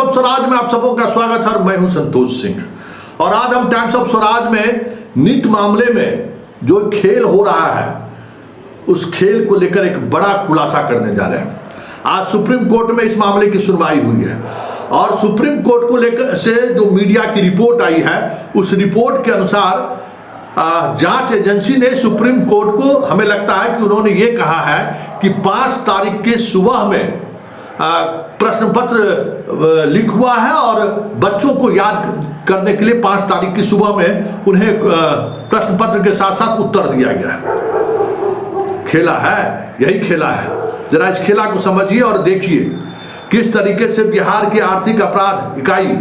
Of Swaraj में आप सबों का स्वागत है। मैं हूं संतोष सिंह और आज हम टाइम्स ऑफ स्वराज में नीट मामले में जो खेल हो रहा है उस खेल को लेकर एक बड़ा खुलासा करने जा रहे हैं। आज सुप्रीम कोर्ट में इस मामले की सुनवाई हुई है और सुप्रीम कोर्ट को लेकर से जो मीडिया की रिपोर्ट आई है उस रिपोर्ट के अनुसार जांच एजेंसी ने सुप्रीम कोर्ट को, हमें लगता है कि उन्होंने ये कहा है कि 5 तारीख के सुबह में प्रश्न पत्र लीक हुआ है और बच्चों को याद करने के लिए 5 तारीख की सुबह में उन्हें प्रश्न पत्र के साथ साथ उत्तर दिया गया है। खेला है, यही खेला है। जरा इस खेला को समझिए और देखिए किस तरीके से बिहार की आर्थिक अपराध इकाई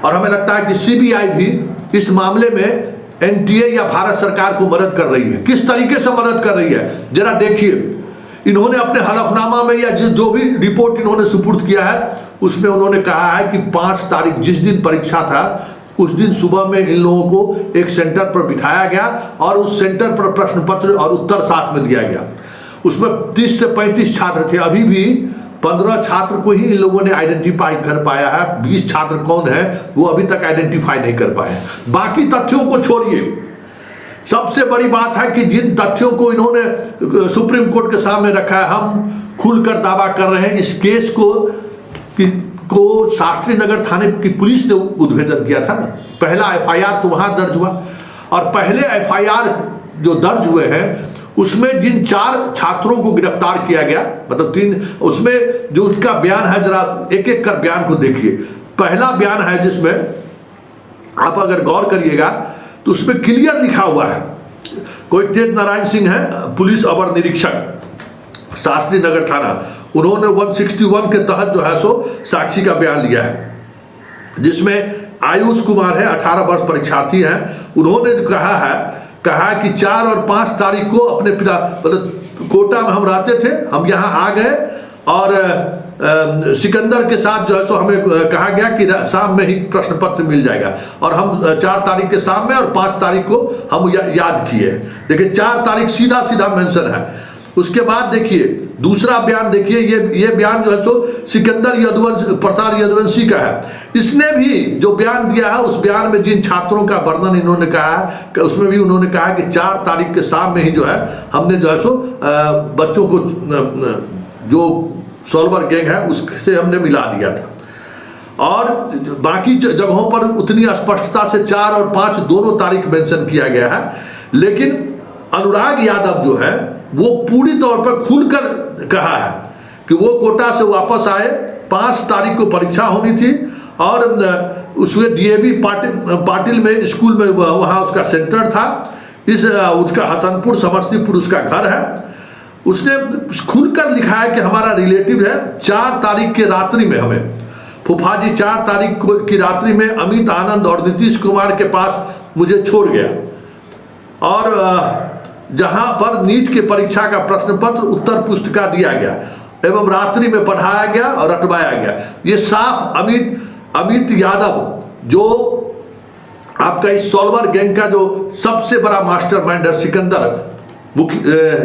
और हमें लगता है कि सीबीआई भी इस मामले में एनटीए या भारत सरकार को मदद कर रही है। किस तरीके से मदद कर रही है जरा देखिए। इन्होंने अपने हलफनामा में या जो भी रिपोर्ट इन्होंने सुपुर्द किया है उसमें उन्होंने कहा है कि 5 तारीख जिस दिन परीक्षा था उस दिन सुबह में इन लोगों को एक सेंटर पर बिठाया गया और उस सेंटर पर प्रश्न पत्र और उत्तर साथ में दिया गया। उसमें 30 से 35 छात्र थे। अभी भी 15 छात्र को ही इन लोगों ने आइडेंटिफाई कर पाया है। 20 छात्र कौन है वो अभी तक आइडेंटिफाई नहीं कर पाए। बाकी तथ्यों को छोड़िए, सबसे बड़ी बात है कि जिन तथ्यों को इन्होंने सुप्रीम कोर्ट के सामने रखा है, हम खुलकर दावा कर रहे हैं इस केस को शास्त्री नगर थाने की पुलिस ने उद्भेदन किया था ना। पहला एफआईआर तो वहां दर्ज हुआ और पहले एफआईआर जो दर्ज हुए हैं उसमें जिन 4 छात्रों को गिरफ्तार किया गया, मतलब 3, उसमें जो उसका बयान है जरा एक एक कर बयान को देखिए। पहला बयान है जिसमें आप अगर गौर करिएगा तो उसमें क्लियर लिखा हुआ है, कोई तेज नारायण सिंह है, पुलिस अवर निरीक्षक शास्त्री नगर थाना, उन्होंने 161 के तहत जो है सो साक्षी का बयान लिया है जिसमें आयुष कुमार है, 18 वर्ष परीक्षार्थी हैं। उन्होंने कहा कि 4 और 5 तारीख को अपने पिता, मतलब कोटा में हम रहते थे, हम यहाँ आ गए और सिकंदर के साथ जो है सो हमें कहा गया कि शाम में ही प्रश्न पत्र मिल जाएगा और हम 4 तारीख के शाम में और 5 तारीख को हम याद किए। देखिए 4 तारीख सीधा मेंशन है। उसके बाद देखिए दूसरा बयान देखिए, ये बयान जो है सो सिकंदर प्रसाद यदुवंशी का है। इसने भी जो बयान दिया है उस बयान में जिन छात्रों का वर्णन इन्होंने कहा है कि उसमें भी उन्होंने कहा कि 4 तारीख के शाम में ही जो है हमने जो है सो बच्चों को जो सॉल्वर गैंग है उससे हमने मिला दिया था। और बाकी जगहों पर उतनी स्पष्टता से 4 और 5 दोनों तारीख मेंशन किया गया है, लेकिन अनुराग यादव जो है वो पूरी तौर पर खुलकर कहा है कि वो कोटा से वापस आए, 5 तारीख को परीक्षा होनी थी और उसमें डीएवी पाटिल में स्कूल में वहाँ उसका सेंटर था। उसका हसनपुर समस्तीपुर उसका घर है। उसने खुलकर लिखा है कि हमारा रिलेटिव है। 4 तारीख के रात्रि में हमें फूफाजी 4 तारीख की रात्रि में अमित आनंद और नीतीश कुमार के पास मुझे छोड़ गया और जहां पर नीट के परीक्षा का प्रश्न पत्र उत्तर पुस्तिका दिया गया एवं रात्रि में पढ़ाया गया और रटवाया गया। ये साफ अमित यादव जो आपका इस सॉल्वर गैंग का जो सबसे बड़ा मास्टरमाइंड है सिकंदर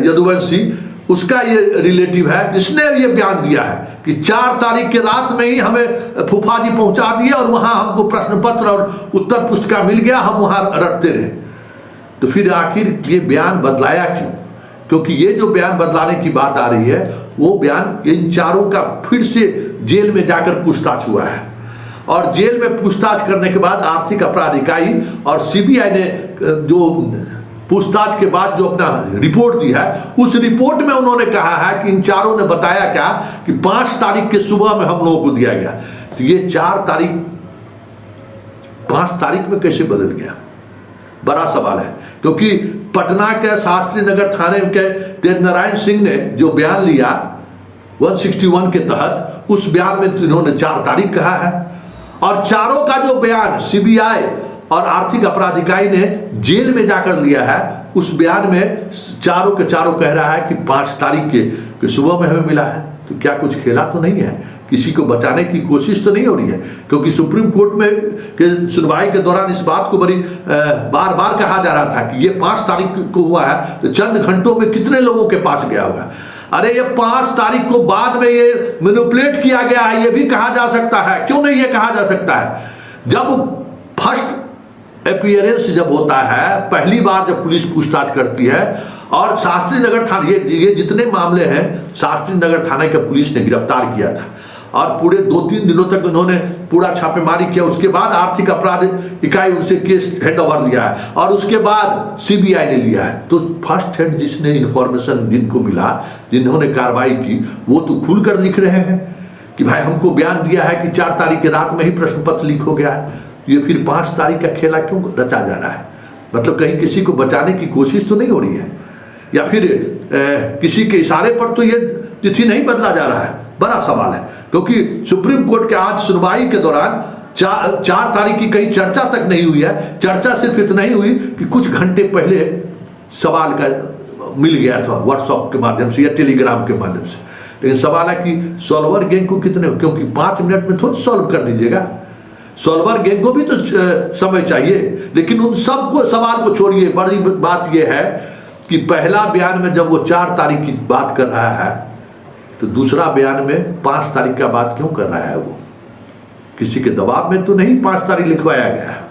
यदुवंशी, उसका ये रिलेटिव है। इसने ये बयान दिया है कि 4 तारीख के रात में ही हमें फूफा जी पहुंचा दिए और वहां हमको प्रश्न पत्र और उत्तर पुस्तिका मिल गया, हम वहां रटते रहे। तो फिर आखिर ये बयान बदलाया क्यों? क्योंकि ये जो बयान बदलाने की बात आ रही है वो बयान इन 4 का फिर से जेल में जाकर पूछताछ हुआ है और जेल में पूछताछ करने के बाद आर्थिक अपराध इकाई और सीबीआई ने जो पूछताछ के बाद जो अपना रिपोर्ट दी है उस रिपोर्ट में उन्होंने कहा है कि इन 4 ने बताया क्या कि 5 तारीख के सुबह में हम लोगों को दिया गया। तो ये 4 तारीख 5 तारीख में कैसे बदल गया, बड़ा सवाल है। क्योंकि पटना के शास्त्री नगर थाने के तेज नारायण सिंह ने जो बयान लिया 161 के तहत, उस बयान में इन्होंने 4 तारीख कहा है और 4 का जो बयान सीबीआई और आर्थिक अपराध इकाई ने जेल में जाकर लिया है उस बयान में 4 के 4 कह रहा है कि 5 तारीख के सुबह में हमें मिला है। तो क्या कुछ खेला तो नहीं है? किसी को बचाने की कोशिश तो नहीं हो रही है? क्योंकि सुप्रीम कोर्ट में के सुनवाई के दौरान इस बात को बड़ी बार बार कहा जा रहा था कि ये 5 तारीख को हुआ है तो चंद घंटों में कितने लोगों के पास गया होगा। अरे ये 5 तारीख को बाद में ये मैनिपुलेट किया गया है, ये भी कहा जा सकता है। क्यों नहीं ये कहा जा सकता है? जब फर्स्ट अपीयरेंस जब होता है, पहली बार जब पुलिस पूछताछ करती है, और शास्त्री नगर थाना, ये जितने मामले हैं शास्त्री नगर थाने के पुलिस ने गिरफ्तार किया था, और पूरे 2-3 दिनों तक उन्होंने पूरा छापेमारी किया। उसके बाद आर्थिक अपराध इकाई उनसे केस हैंड ओवर लिया है, और उसके बाद सीबीआई ने लिया है। तो फर्स्ट हैंड जिसने इंफॉर्मेशन जिनको मिला, जिन्होंने कार्रवाई की, वो तो खुलकर लिख रहे हैं कि भाई हमको बयान दिया है कि 4 तारीख की रात में ही प्रश्न पत्र लीक हो गया है। ये फिर 5 तारीख का खेला क्यों रचा जा रहा है? मतलब कहीं किसी को बचाने की कोशिश तो नहीं हो रही है, या फिर किसी के इशारे पर तो ये तिथि नहीं बदला जा रहा है? बड़ा सवाल है, क्योंकि सुप्रीम कोर्ट के आज सुनवाई के दौरान 4 तारीख की कहीं चर्चा तक नहीं हुई है। चर्चा सिर्फ इतना ही हुई कि कुछ घंटे पहले सवाल का मिल गया था व्हाट्सएप के माध्यम से या टेलीग्राम के माध्यम से। लेकिन सवाल है कि सॉल्वर गैंग को कितने, क्योंकि 5 मिनट में थोड़ा सॉल्व कर दीजिएगा, सॉल्वर गैंग को भी तो समय चाहिए। लेकिन उन सबको सवाल को छोड़िए, बड़ी बात यह है कि पहला बयान में जब वो 4 तारीख की बात कर रहा है, तो दूसरा बयान में 5 तारीख का बात क्यों कर रहा है? वो किसी के दबाव में तो नहीं 5 तारीख लिखवाया गया है।